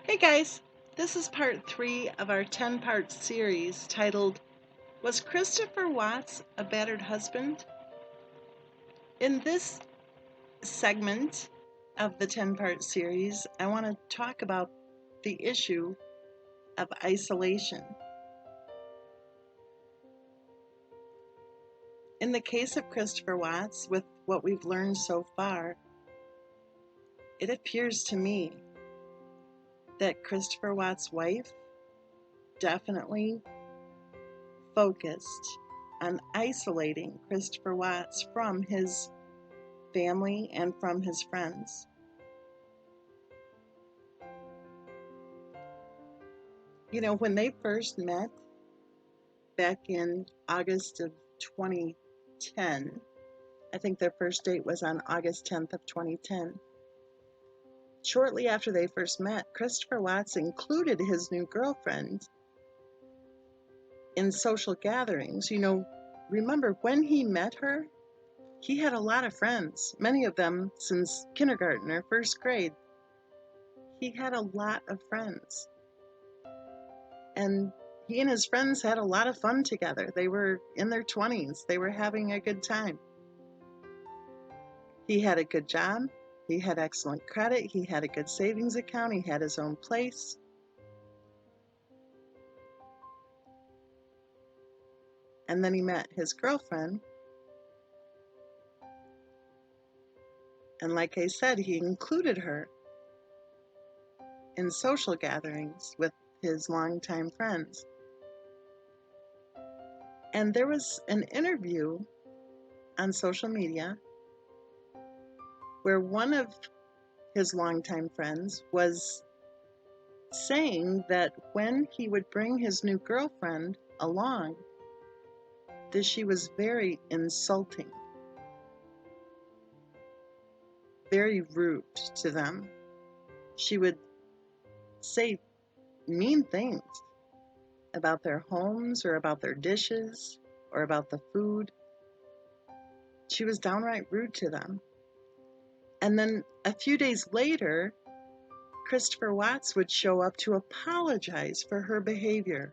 Hey guys, this is part 3 of our 10-part series titled, Was Christopher Watts a Battered Husband? In this segment of the 10-part series, I want to talk about the issue of isolation. In the case of Christopher Watts, with what we've learned so far, it appears to me that Christopher Watts' wife definitely focused on isolating Christopher Watts from his family and from his friends. You know, when they first met back in August of 2010, I think their first date was on August 10th of 2010. Shortly after they first met, Christopher Watts included his new girlfriend in social gatherings. You know, remember when he met her, he had a lot of friends, many of them since kindergarten or first grade. He had a lot of friends. And he and his friends had a lot of fun together. They were in their 20s. They were having a good time. He had a good job. He had excellent credit. He had a good savings account. He had his own place. And then he met his girlfriend. And like I said, he included her in social gatherings with his longtime friends. And there was an interview on social media where one of his longtime friends was saying that when he would bring his new girlfriend along, that she was very insulting, very rude to them. She would say mean things about their homes or about their dishes or about the food. She was downright rude to them. And then a few days later, Christopher Watts would show up to apologize for her behavior.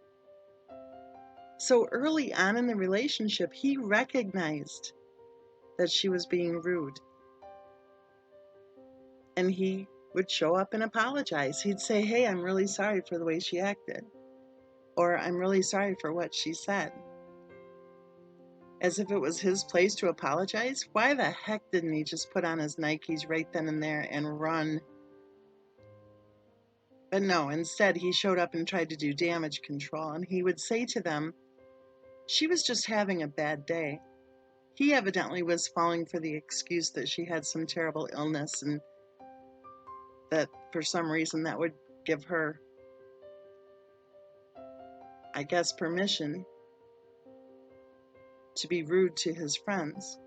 So early on in the relationship, he recognized that she was being rude. And he would show up and apologize. He'd say, hey, I'm really sorry for the way she acted. Or I'm really sorry for what she said. As if it was his place to apologize. Why the heck didn't he just put on his Nikes right then and there and run? But no, instead he showed up and tried to do damage control. And he would say to them, she was just having a bad day. He evidently was falling for the excuse that she had some terrible illness and that for some reason that would give her, I guess, permission to be rude to his friends.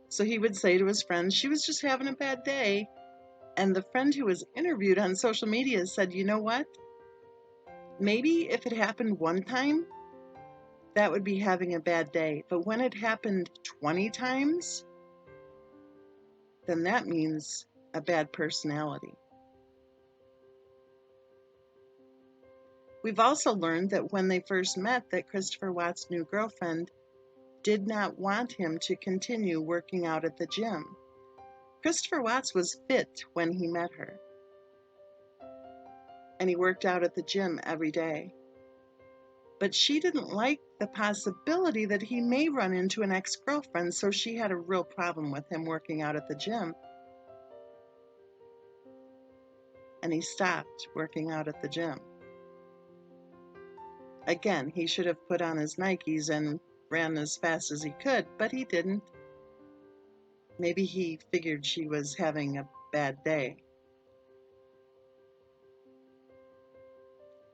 So he would say to his friends, she was just having a bad day. And the friend who was interviewed on social media said, you know what? Maybe if it happened one time, that would be having a bad day. But when it happened 20 times, then that means a bad personality. We've also learned that when they first met, that Christopher Watts' new girlfriend did not want him to continue working out at the gym. Christopher Watts was fit when he met her, and he worked out at the gym every day. But she didn't like the possibility that he may run into an ex-girlfriend, so she had a real problem with him working out at the gym. And he stopped working out at the gym. Again, he should have put on his Nikes and ran as fast as he could, but he didn't. Maybe he figured she was having a bad day.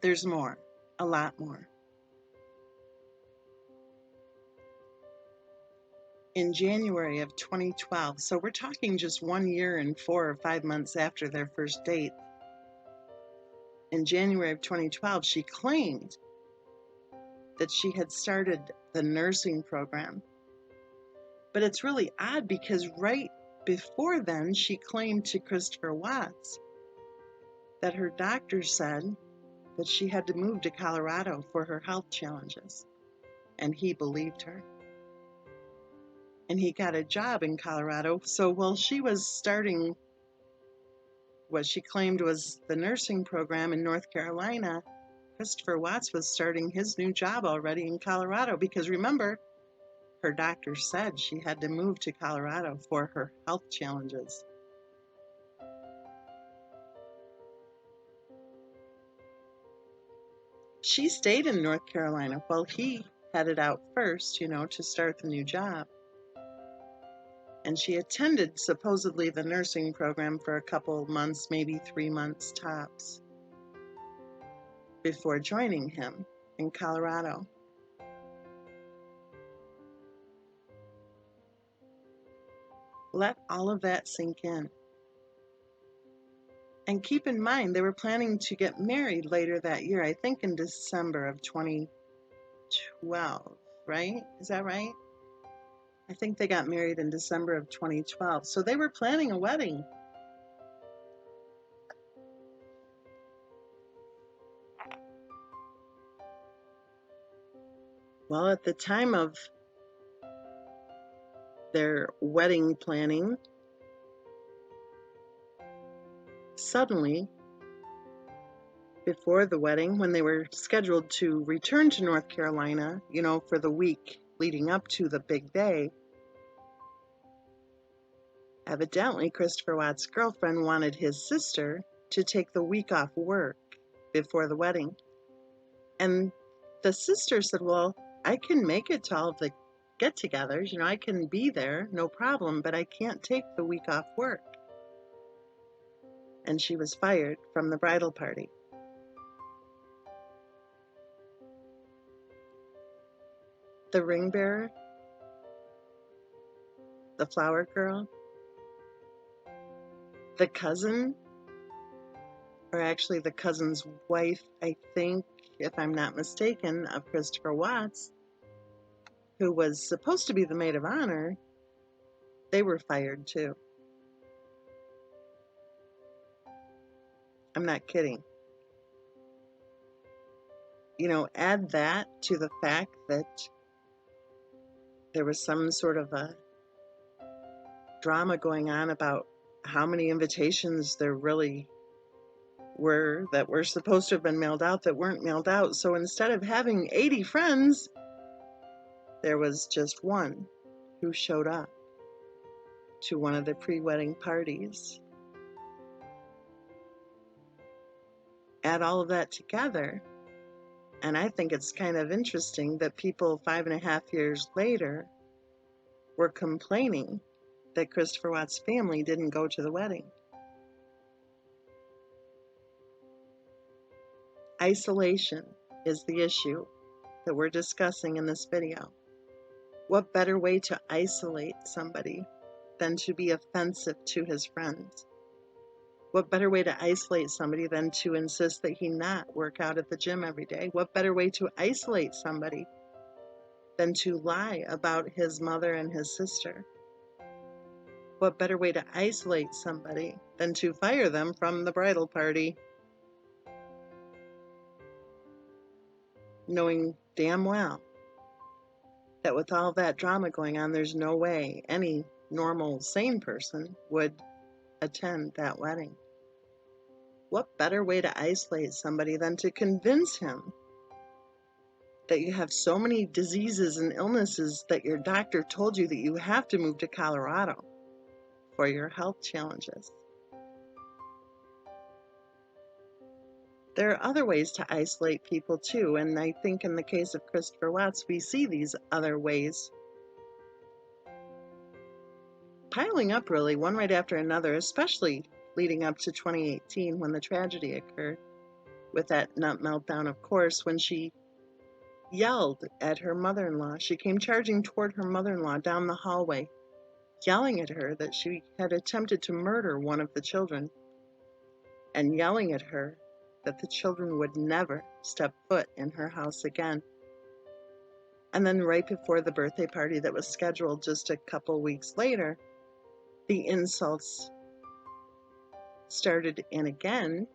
There's more, a lot more. In January of 2012, so we're talking just 1 year and 4 or 5 months after their first date, in January of 2012, she claimed that she had started the nursing program. But it's really odd because right before then, she claimed to Christopher Watts that her doctor said that she had to move to Colorado for her health challenges. And he believed her. And he got a job in Colorado. So while she was starting what she claimed was the nursing program in North Carolina, Christopher Watts was starting his new job already in Colorado, because remember, her doctor said she had to move to Colorado for her health challenges. She stayed in North Carolina while he headed out first, to start the new job. And she attended supposedly the nursing program for a couple months, maybe 3 months tops, before joining him in Colorado. Let all of that sink in. And keep in mind, they were planning to get married later that year, I think in December of 2012, right? Is that right? I think they got married in December of 2012. So they were planning a wedding. Well, at the time of their wedding planning, suddenly, before the wedding, when they were scheduled to return to North Carolina, for the week leading up to the big day, evidently Christopher Watts' girlfriend wanted his sister to take the week off work before the wedding. And the sister said, well, I can make it to all of the get-togethers, I can be there, no problem, but I can't take the week off work. And she was fired from the bridal party. The ring bearer, the flower girl, the cousin, or actually the cousin's wife, I think, if I'm not mistaken, of Christopher Watts, who was supposed to be the maid of honor, they were fired too. I'm not kidding. Add that to the fact that there was some sort of a drama going on about how many invitations there really were that were supposed to have been mailed out that weren't mailed out. So instead of having 80 friends, there was just one who showed up to one of the pre-wedding parties. Add all of that together, and I think it's kind of interesting that people 5.5 years later were complaining that Christopher Watts' family didn't go to the wedding. Isolation is the issue that we're discussing in this video. What better way to isolate somebody than to be offensive to his friends? What better way to isolate somebody than to insist that he not work out at the gym every day? What better way to isolate somebody than to lie about his mother and his sister? What better way to isolate somebody than to fire them from the bridal party, knowing damn well that with all that drama going on, there's no way any normal, sane person would attend that wedding? What better way to isolate somebody than to convince him that you have so many diseases and illnesses that your doctor told you that you have to move to Colorado for your health challenges? There are other ways to isolate people too, and I think in the case of Christopher Watts, we see these other ways piling up, really, one right after another, especially leading up to 2018 when the tragedy occurred with that nut meltdown, of course, when she yelled at her mother-in-law. She came charging toward her mother-in-law down the hallway, yelling at her that she had attempted to murder one of the children, and yelling at her that the children would never step foot in her house again. And then right before the birthday party that was scheduled just a couple weeks later, the insults started in again,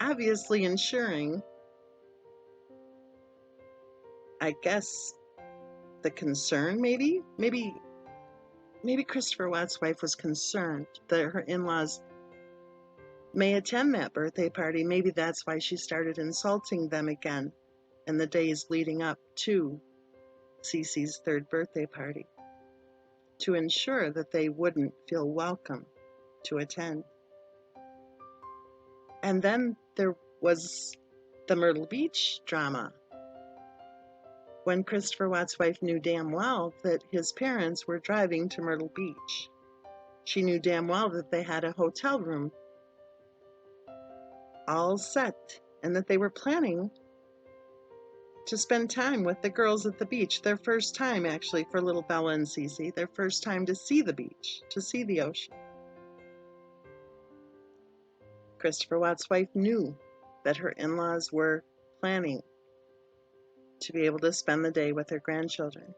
obviously ensuring, I guess, the concern, maybe Christopher Watt's wife was concerned that her in-laws may attend that birthday party. Maybe that's why she started insulting them again in the days leading up to Cece's third birthday party, to ensure that they wouldn't feel welcome to attend. And then there was the Myrtle Beach drama, when Christopher Watt's wife knew damn well that his parents were driving to Myrtle Beach. She knew damn well that they had a hotel room all set and that they were planning to spend time with the girls at the beach. Their first time, actually, for little Bella and Cece, their first time to see the beach, to see the ocean. Christopher Watt's wife knew that her in-laws were planning to be able to spend the day with her grandchildren.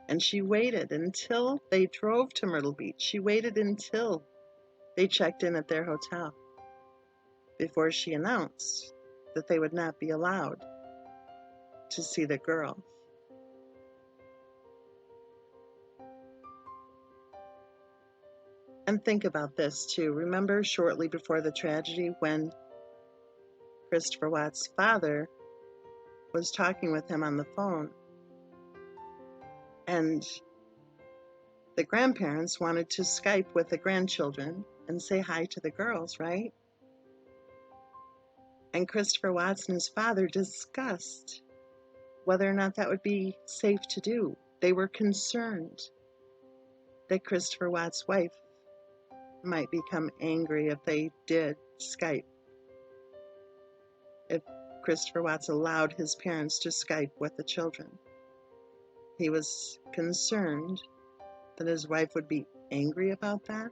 And she waited until they drove to Myrtle Beach. She waited until they checked in at their hotel before she announced that they would not be allowed to see the girls. And think about this too. Remember shortly before the tragedy when Christopher Watt's father was talking with him on the phone, and the grandparents wanted to Skype with the grandchildren and say hi to the girls, right? And Christopher Watts and his father discussed whether or not that would be safe to do. They were concerned that Christopher Watt's wife might become angry if they did Skype. If Christopher Watts allowed his parents to Skype with the children. He was concerned that his wife would be angry about that.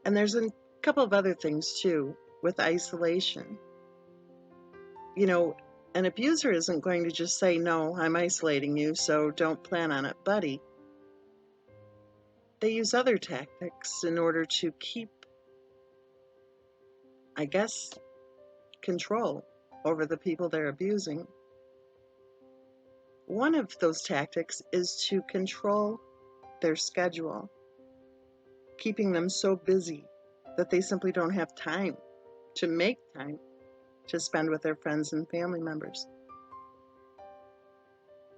And there's a couple of other things too with isolation. You know, an abuser isn't going to just say, no, I'm isolating you, so don't plan on it, buddy. They use other tactics in order to keep, I guess, control over the people they're abusing. One of those tactics is to control their schedule, keeping them so busy that they simply don't have time to make time to spend with their friends and family members.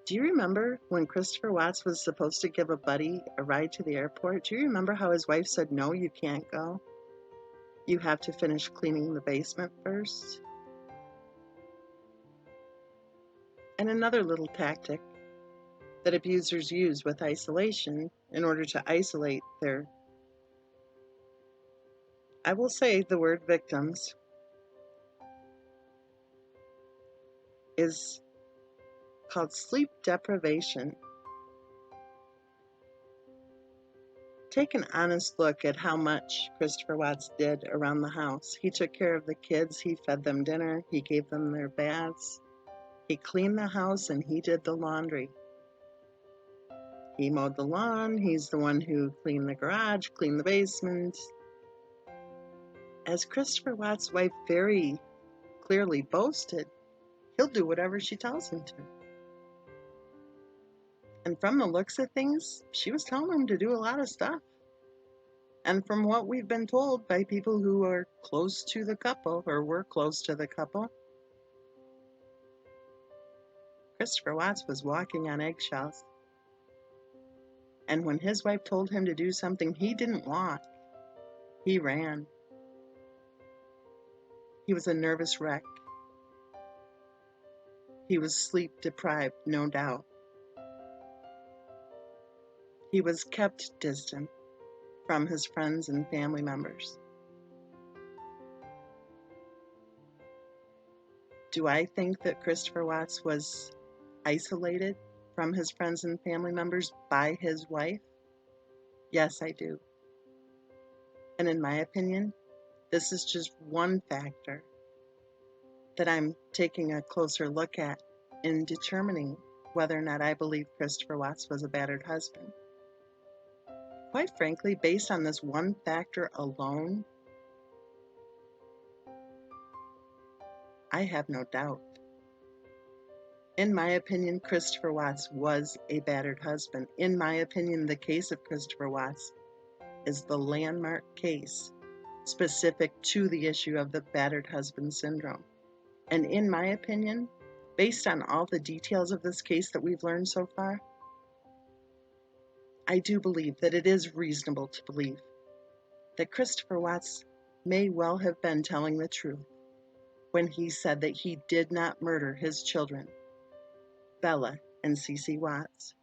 Do you remember when Christopher Watts was supposed to give a buddy a ride to the airport? Do you remember how his wife said, no, you can't go? You have to finish cleaning the basement first? And another little tactic that abusers use with isolation in order to isolate their, I will say the word victims, is called sleep deprivation. Take an honest look at how much Christopher Watts did around the house. He took care of the kids, he fed them dinner, he gave them their baths, he cleaned the house, and he did the laundry. He mowed the lawn, he's the one who cleaned the garage, cleaned the basement. As Christopher Watts' wife very clearly boasted, he'll do whatever she tells him to. And from the looks of things, she was telling him to do a lot of stuff. And from what we've been told by people who are close to the couple, or were close to the couple, Christopher Watts was walking on eggshells. And when his wife told him to do something he didn't want, he ran. He was a nervous wreck. He was sleep deprived, no doubt. He was kept distant from his friends and family members. Do I think that Christopher Watts was isolated from his friends and family members by his wife? Yes, I do. And in my opinion, this is just one factor that I'm taking a closer look at in determining whether or not I believe Christopher Watts was a battered husband. Quite frankly, based on this one factor alone, I have no doubt. In my opinion, Christopher Watts was a battered husband. In my opinion, the case of Christopher Watts is the landmark case specific to the issue of the battered husband syndrome. And in my opinion, based on all the details of this case that we've learned so far, I do believe that it is reasonable to believe that Christopher Watts may well have been telling the truth when he said that he did not murder his children, Bella and Cece Watts.